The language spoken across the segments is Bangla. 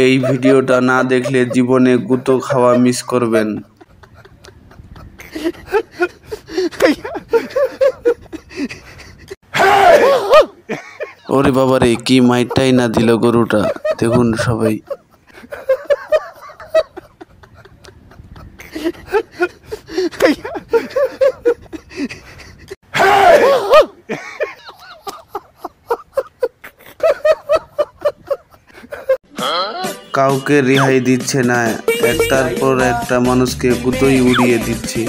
এই ভিডিওটা না দেখলে জীবনে গুঁতো খাওয়া মিস করবেন। ওরে বাবারে, কি মাইরটাই না দিল গরুটা, দেখুন সবাই। কাউকে রেহাই দিচ্ছে না, একটার পর একটা মানুষকে গুঁতোই উড়িয়ে দিচ্ছে।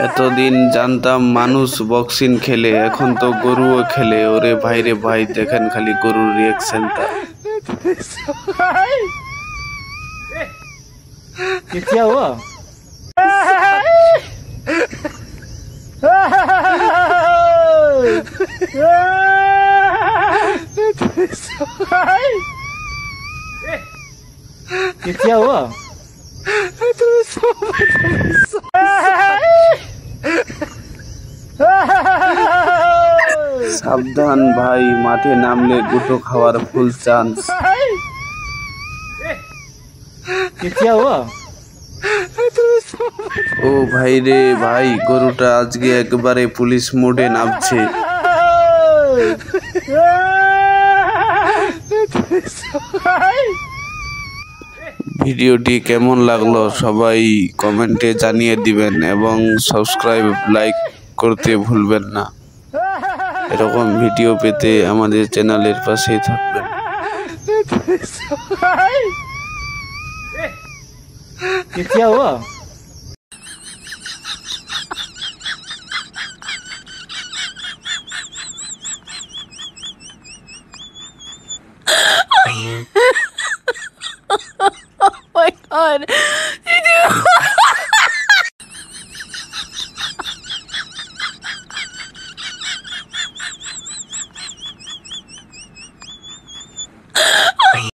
এতদিন জানতাম মানুষ বক্সিং খেলে, এখন তো গরুও খেলে। ওরে ভাই রে ভাই, দেখেন খালি গরুর রিয়াকশনটা। क्या हुआ? সাবধান ভাই, মাঠে নামলে গুঁতো খাওয়ার ফুল চান্স। क्या हुआ? ও ভাই রে ভাই, গরুটা আজকে একবারে পুলিশ মোডে নামছে। ভিডিওটি কেমন লাগলো সবাই কমেন্টে জানিয়ে দিবেন এবং সাবস্ক্রাইব লাইক করতে ভুলবেন না। এরকম ভিডিও পেতে আমাদের চ্যানেলের পাশেই থাকবেন। क्या हुआ?